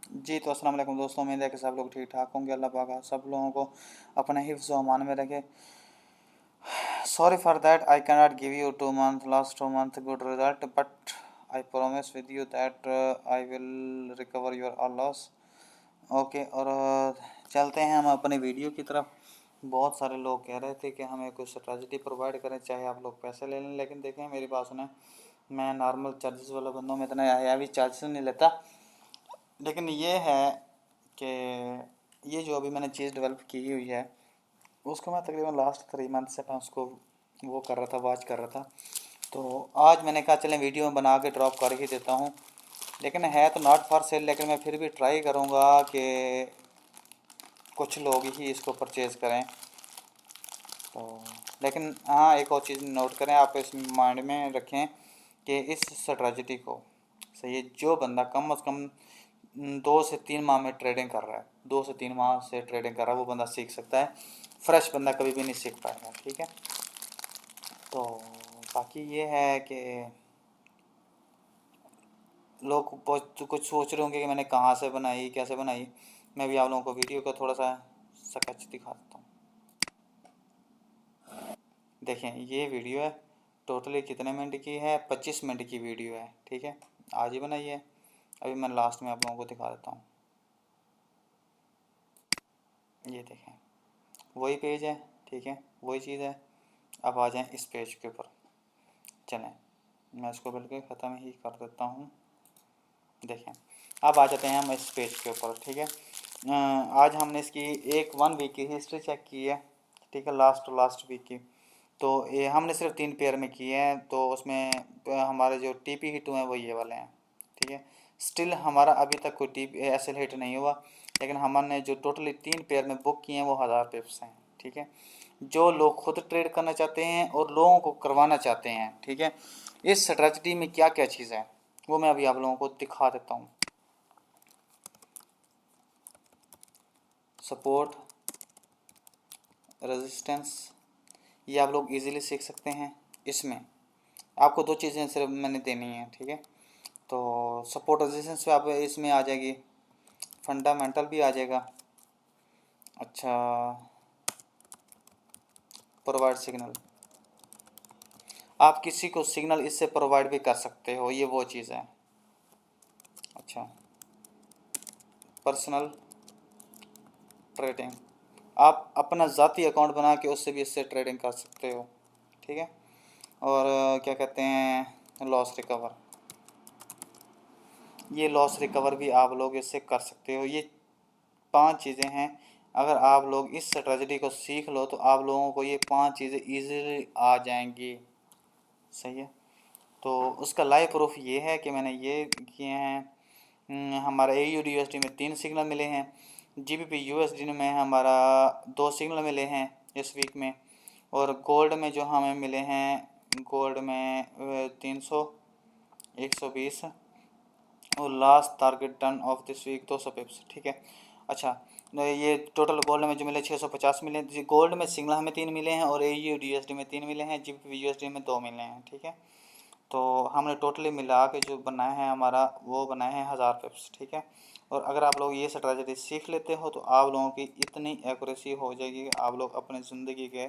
जी तो अस्सलाम वालेकुम दोस्तों, उम्मीद है कि सब लोग ठीक ठाक होंगे। अल्लाह पाक सब लोगों को अपने हिफ्ज़ व अमान में रखे। Sorry for that I can not give you 2 month last 2 month good result, but I promise with you that I will recover your all loss. Okay, और चलते हैं हम अपनी वीडियो की तरफ। बहुत सारे लोग कह रहे थे कि हमें कुछ स्ट्रेटजी प्रोवाइड करें, चाहे आप लोग पैसे ले लें, लेकिन देखें मेरी बात सुने, मैं नॉर्मल चार्जेस वाला बंदों में इतना हैवी चार्जेस नहीं लेता। लेकिन ये है कि ये जो अभी मैंने चीज़ डेवलप की हुई है, उसको मैं तकरीबन लास्ट 3 मंथ से मैं उसको वो कर रहा था, वॉच कर रहा था। तो आज मैंने कहा चलें वीडियो में बना के ड्रॉप कर ही देता हूँ। लेकिन है तो नॉट फॉर सेल, लेकिन मैं फिर भी ट्राई करूँगा कि कुछ लोग ही इसको परचेज़ करें। तो लेकिन हाँ, एक और चीज़ नोट करें, आप इस माइंड में रखें कि इस स्ट्रेटजी को सही है, जो बंदा कम अज़ कम 2 से 3 माह में ट्रेडिंग कर रहा है, 2 से 3 माह से ट्रेडिंग कर रहा है, वो बंदा सीख सकता है। फ्रेश बंदा कभी भी नहीं सीख पाएगा, ठीक है। तो बाकी ये है कि लोग कुछ सोच रहे होंगे कि मैंने कहाँ से बनाई, कैसे बनाई। मैं भी आप लोगों को वीडियो का थोड़ा सा स्केच दिखा देता हूँ। देखें, ये वीडियो है, टोटली कितने मिनट की है? 25 मिनट की वीडियो है, ठीक है। आज ही बनाई है। अभी मैं लास्ट में आप लोगों को दिखा देता हूँ। ये देखें, वही पेज है, ठीक है, वही चीज़ है। अब आ जाएं इस पेज के ऊपर। चलें, मैं इसको बल्कि ख़त्म ही कर देता हूँ। देखें, अब आ जाते हैं हम इस पेज के ऊपर, ठीक है। आज हमने इसकी एक 1 वीक की हिस्ट्री चेक की है, ठीक है, लास्ट वीक की। तो ये हमने सिर्फ 3 पेयर में किए हैं, तो उसमें हमारे जो टीपी हिट हुए हैं वो ये वाले हैं, ठीक है। स्टिल हमारा अभी तक कोई टीपी एसएल हिट नहीं हुआ, लेकिन हमने जो टोटली 3 पेयर में बुक किए हैं वो 1000 पिप्स हैं, ठीक है। जो लोग खुद ट्रेड करना चाहते हैं और लोगों को करवाना चाहते हैं, ठीक है, इस स्ट्रेटजी में क्या क्या चीज़ है वो मैं अभी आप लोगों को दिखा देता हूँ। सपोर्ट, रेजिस्टेंस, ये आप लोग इजीली सीख सकते हैं। इसमें आपको 2 चीज़ें सिर्फ मैंने देनी है, ठीक है। तो सपोर्ट रेजिस्टेंस पे आप इसमें आ जाएगी, फंडामेंटल भी आ जाएगा। अच्छा, प्रोवाइड सिग्नल, आप किसी को सिग्नल इससे प्रोवाइड भी कर सकते हो, ये वो चीज़ है। अच्छा, पर्सनल ट्रेडिंग, आप अपना ज़ाती अकाउंट बना के उससे भी इससे ट्रेडिंग कर सकते हो, ठीक है। और क्या कहते हैं, लॉस रिकवर, ये लॉस रिकवर भी आप लोग इससे कर सकते हो। ये 5 चीज़ें हैं। अगर आप लोग इस स्ट्रेटजी को सीख लो तो आप लोगों को ये 5 चीज़ें ईजीली आ जाएंगी, सही है। तो उसका लाइव प्रूफ ये है कि मैंने ये किए हैं। हमारा AUD USD में 3 सिग्नल मिले हैं, GBP USD में हमारा 2 सिग्नल मिले हैं इस वीक में, और गोल्ड में जो हमें मिले हैं, गोल्ड में 300, 120, और last target done of this week 200 pips, ठीक है। अच्छा, ये टोटल गोल्ड में जो मिले 650 मिले। गोल्ड में सिग्नल हमें 3 मिले हैं और AUD USD में 3 मिले हैं, GBP USD में 2 मिले हैं, ठीक है। तो हमने टोटली मिला के जो बनाया है हमारा, वो बनाए हैं 1000 पिप्स, ठीक है। और अगर आप लोग ये स्ट्रेटजी सीख लेते हो तो आप लोगों की इतनी एक्यूरेसी हो जाएगी कि आप लोग अपनी ज़िंदगी के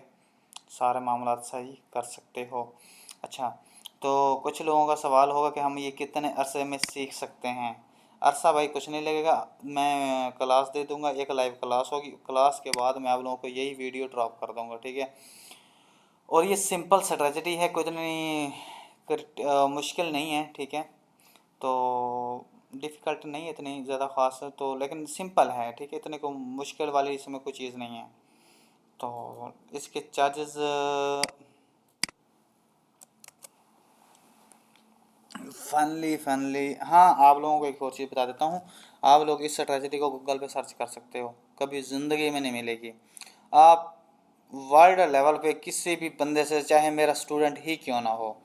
सारे मामला सही कर सकते हो। अच्छा, तो कुछ लोगों का सवाल होगा कि हम ये कितने अरसे में सीख सकते हैं। अरसा भाई कुछ नहीं लगेगा, मैं क्लास दे दूंगा, एक लाइव क्लास होगी, क्लास के बाद मैं आप लोगों को यही वीडियो ड्रॉप कर दूंगा, ठीक है। और ये सिंपल स्ट्रेटजी है, कोई इतनी मुश्किल नहीं है, ठीक है। तो डिफ़िकल्ट नहीं है इतनी ज़्यादा ख़ास, तो लेकिन सिंपल है, ठीक है, इतने को मुश्किल वाली इसमें कोई चीज़ नहीं है। तो इसके चार्जेस फनली हाँ, आप लोगों को एक और चीज़ बता देता हूँ। आप लोग इस स्ट्रेटजी को गूगल पे सर्च कर सकते हो, कभी ज़िंदगी में नहीं मिलेगी। आप वर्ल्ड लेवल पे किसी भी बंदे से, चाहे मेरा स्टूडेंट ही क्यों ना हो,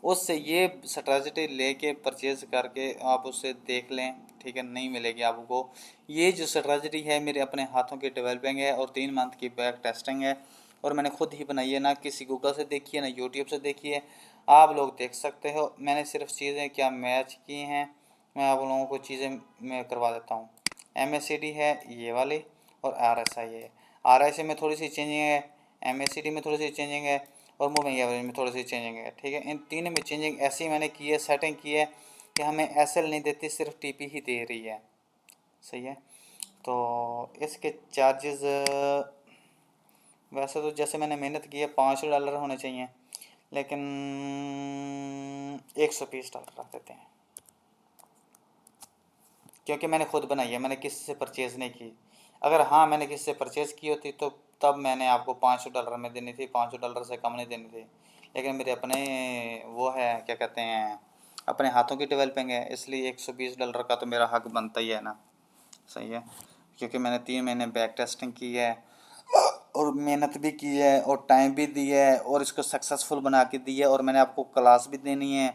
उससे ये स्ट्रेटजी लेके परचेज करके आप उससे देख लें, ठीक है, नहीं मिलेगी आपको। ये जो स्ट्रेटजी है मेरे अपने हाथों की डेवलपिंग है और 3 मंथ की बैक टेस्टिंग है, और मैंने खुद ही बनाई है, ना किसी गूगल से देखी है ना यूट्यूब से देखी है। आप लोग देख सकते हो, मैंने सिर्फ चीज़ें क्या मैच की हैं, मैं आप लोगों को चीज़ें मैं करवा देता हूँ। MACD है ये वाली और RSI है। RSI में थोड़ी सी चेंजिंग है, MACD में थोड़ी सी चेंजिंग है और मूविंग एवरेज में थोड़ी सी चेंजिंग है। ठीक है, इन तीन में चेंजिंग ऐसी मैंने की है, सेटिंग की है कि हमें SL नहीं देती, सिर्फ TP ही दे रही है। सही है। तो इसके चार्जेस वैसे तो जैसे मैंने मेहनत की है $500 होने चाहिए, लेकिन $120 रख देते हैं, क्योंकि मैंने खुद बनाई है, मैंने किसी से परचेज़ नहीं की। अगर हाँ मैंने किसी से परचेज़ की होती तो तब मैंने आपको $500 में देनी थी, $500 से कम नहीं देनी थी। लेकिन मेरे अपने वो है क्या कहते हैं, अपने हाथों की डेवलपिंग है, इसलिए $120 का तो मेरा हक बनता ही है ना। सही है, क्योंकि मैंने 3 महीने बैक टेस्टिंग की है और मेहनत भी की है और टाइम भी दिया है और इसको सक्सेसफुल बना के दी है। और मैंने आपको क्लास भी देनी है,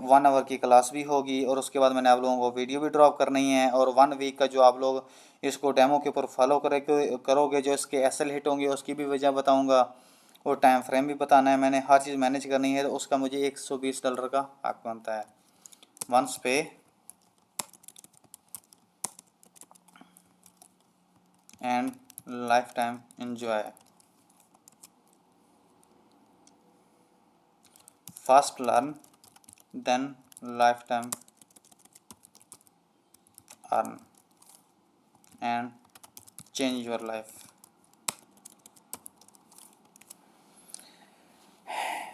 1 आवर की क्लास भी होगी और उसके बाद मैंने आप लोगों को वीडियो भी ड्रॉप करनी है। और 1 वीक का जो आप लोग इसको डेमो के ऊपर फॉलो करोगे, जो इसके SL हिट होंगे उसकी भी वजह बताऊंगा और टाइम फ्रेम भी बताना है। मैंने हर चीज़ मैनेज करनी है, तो उसका मुझे $120 का हक बनता है। वंस पे and life time enjoy। First learn, then lifetime earn and change your life।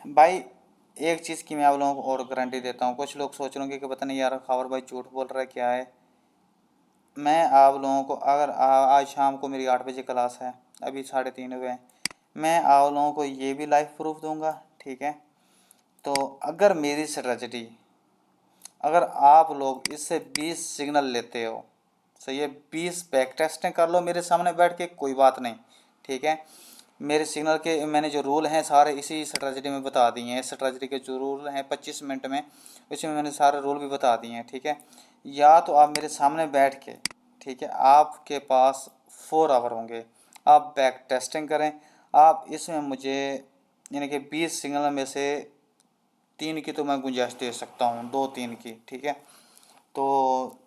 भाई एक चीज़ की मैं आप लोगों को और गारंटी देता हूँ, कुछ लोग सोच रहे होंगे कि पता नहीं यार खबर भाई झूठ बोल रहा है क्या है। मैं आप लोगों को अगर आज शाम को मेरी 8 बजे क्लास है, अभी 3:30 हुए हैं, मैं आप लोगों को ये भी लाइव प्रूफ दूंगा। ठीक है, तो अगर मेरी स्ट्रेटजी, अगर आप लोग इससे 20 सिग्नल लेते हो, सही है, 20 बैक टेस्टिंग कर लो मेरे सामने बैठ के, कोई बात नहीं। ठीक है, मेरे सिग्नल के मैंने जो रूल हैं सारे इसी स्ट्रेटजी में बता दिए हैं। स्ट्रेटजी के जो रूल हैं 25 मिनट में, उसमें मैंने सारे रूल भी बता दिए हैं। ठीक है, या तो आप मेरे सामने बैठ के, ठीक है, आपके पास 4 आवर होंगे, आप बैक टेस्टिंग करें। आप इसमें मुझे यानी कि 20 सिग्नल में से 3 की तो मैं गुंजाइश दे सकता हूँ, 2-3 की। ठीक है, तो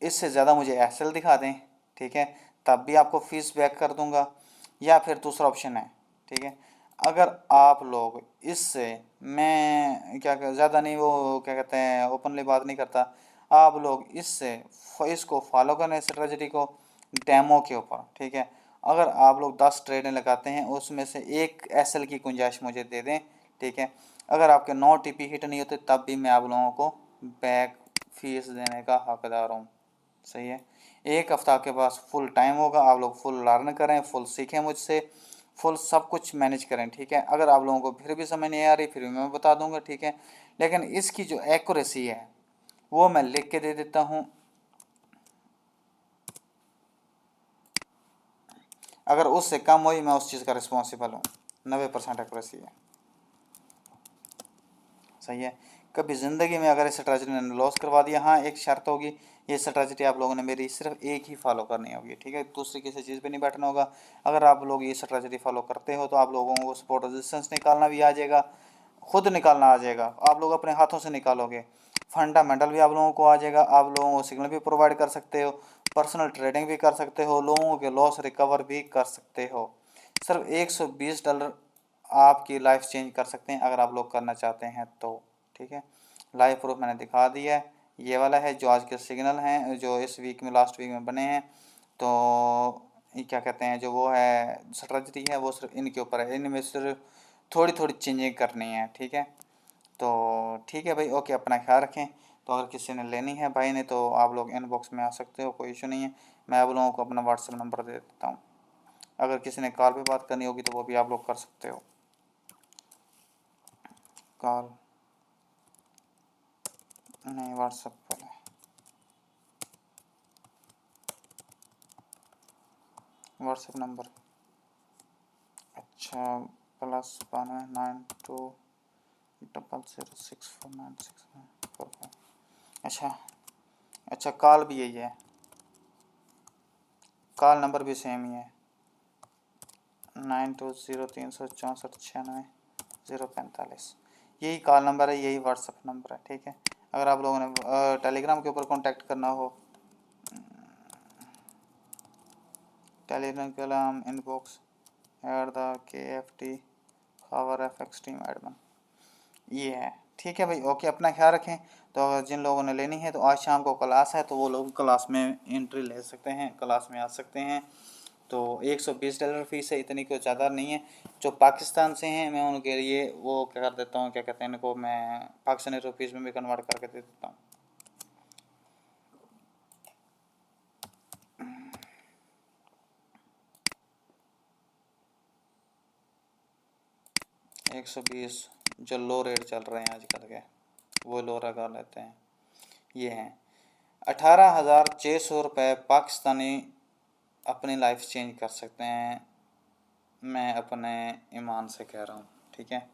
इससे ज़्यादा मुझे SL दिखा दें, ठीक है, तब भी आपको फीस बैक कर दूंगा। या फिर दूसरा ऑप्शन है, ठीक है, अगर आप लोग इससे, मैं क्या ज़्यादा नहीं वो क्या कहते हैं ओपनली बात नहीं करता, आप लोग इससे इसको फॉलो करें स्ट्रेटजी को डेमो के ऊपर। ठीक है, अगर आप लोग 10 ट्रेडें लगाते हैं उसमें से एक SL की गुंजाइश मुझे दे दें। ठीक है, अगर आपके 9 TP हिट नहीं होते तब भी मैं आप लोगों को बैक फीस देने का हकदार हूँ। सही है, एक हफ्ता के पास फुल टाइम होगा, आप लोग फुल लर्न करें, फुल सीखें मुझसे, फुल सब कुछ मैनेज करें। ठीक है, अगर आप लोगों को फिर भी समझ नहीं आ रही फिर भी मैं बता दूंगा। ठीक है, लेकिन इसकी जो एक्यूरेसी है वो मैं लिख के दे देता हूँ। अगर उससे कम हुई मैं उस चीज़ का रिस्पॉन्सिबल हूँ। 90% एक्यूरेसी है। सही है, कभी ज़िंदगी में अगर इस स्ट्रेटजी ने लॉस करवा दिया, हाँ एक शर्त होगी, ये स्ट्रेटजी आप लोगों ने मेरी सिर्फ एक ही फॉलो करनी होगी। ठीक है, दूसरी किसी चीज़ पे नहीं बैठना होगा। अगर आप लोग ये स्ट्रेटजी फॉलो करते हो तो आप लोगों को सपोर्ट रेजिस्टेंस निकालना भी आ जाएगा, खुद निकालना आ जाएगा, आप लोग अपने हाथों से निकालोगे। फंडामेंटल भी आप लोगों को आ जाएगा, आप लोगों को सिग्नल भी प्रोवाइड कर सकते हो, पर्सनल ट्रेडिंग भी कर सकते हो, लोगों के लॉस रिकवर भी कर सकते हो। सिर्फ $120 आपकी लाइफ चेंज कर सकते हैं अगर आप लोग करना चाहते हैं तो। ठीक है, लाइव प्रूफ मैंने दिखा दिया है, ये वाला है जो आज के सिग्नल हैं जो इस वीक में लास्ट वीक में बने हैं। तो ये क्या कहते हैं जो वो है स्ट्रेटजी है वो सिर्फ इनके ऊपर है, इनमें सिर्फ थोड़ी थोड़ी चेंजिंग करनी है। ठीक है, तो ठीक है भाई, ओके, अपना ख्याल रखें। तो अगर किसी ने लेनी है भाई ने तो आप लोग इनबॉक्स में आ सकते हो, कोई इशू नहीं है। मैं आप लोगों को अपना व्हाट्सएप नंबर दे देता हूँ, अगर किसी ने कॉल पे बात करनी होगी तो वो भी आप लोग कर सकते हो। कॉल नहीं, व्हाट्सएप पर है, व्हाट्सएप नंबर। अच्छा, +92 00649694। अच्छा अच्छा, कॉल भी यही है, कॉल नंबर भी सेम ही है, 920364969045। यही कॉल नंबर है, यही व्हाट्सएप नंबर है। ठीक है, अगर आप लोगों ने टेलीग्राम के ऊपर कांटेक्ट करना हो Telegram inbox at the KFT खबर FX टीम एडमिन, ये है। ठीक है भाई, ओके, अपना ख्याल रखें। तो अगर जिन लोगों ने लेनी है तो आज शाम को क्लास है, तो वो लोग क्लास में एंट्री ले सकते हैं, क्लास में आ सकते हैं। तो $120 फीस है, इतनी कोई ज़्यादा नहीं है। जो पाकिस्तान से हैं मैं उनके लिए वो क्या कर देता हूँ, क्या कहते हैं इनको, मैं पाकिस्तानी रुपीज़ में भी कन्वर्ट करके दे देता हूँ। $120 जो लो रेट चल रहे हैं आजकल के, वो लो लगा लेते हैं। ये हैं 18,600 रुपये पाकिस्तानी, अपनी लाइफ चेंज कर सकते हैं, मैं अपने ईमान से कह रहा हूँ। ठीक है,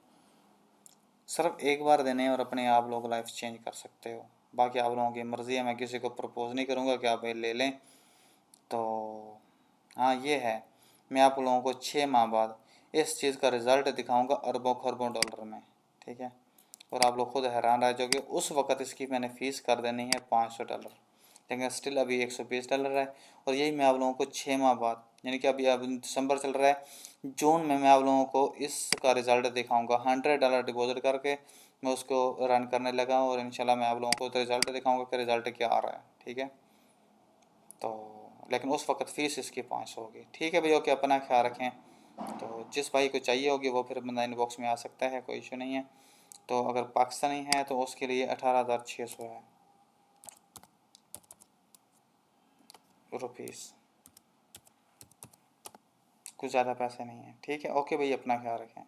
सिर्फ एक बार देने और अपने आप लोग लाइफ चेंज कर सकते हो। बाकी आप लोगों की मर्ज़ी है, मैं किसी को प्रपोज़ नहीं करूँगा कि आप ये ले लें। तो हाँ, ये है, मैं आप लोगों को 6 माह बाद इस चीज़ का रिज़ल्ट दिखाऊंगा अरबों खरबों डॉलर में। ठीक है, और आप लोग खुद हैरान रह जाओगे। उस वक़्त इसकी मैंने फ़ीस कर देनी है $500, लेकिन स्टिल अभी $120 है। और यही मैं आप लोगों को 6 माह बाद, यानी कि अभी दिसंबर चल रहा है, जून में मैं आप लोगों को इसका रिज़ल्ट दिखाऊंगा। $100 डिपॉजिट करके मैं उसको रन करने लगा, और इंशाल्लाह मैं आप लोगों को रिज़ल्ट दिखाऊंगा कि रिज़ल्ट क्या आ रहा है। ठीक है, तो लेकिन उस वक़्त फ़ीस इसकी 500 होगी। ठीक है भैया, ओके, अपना ख्याल रखें। तो जिस भाई को चाहिए होगी वो फिर बंदा इनबॉक्स में आ सकता है, कोई इशू नहीं है। तो अगर पाकिस्तानी है तो उसके लिए 18,600 है रुपीज़, कुछ ज़्यादा पैसे नहीं है। ठीक है, ओके भाई, अपना ख्याल रखें।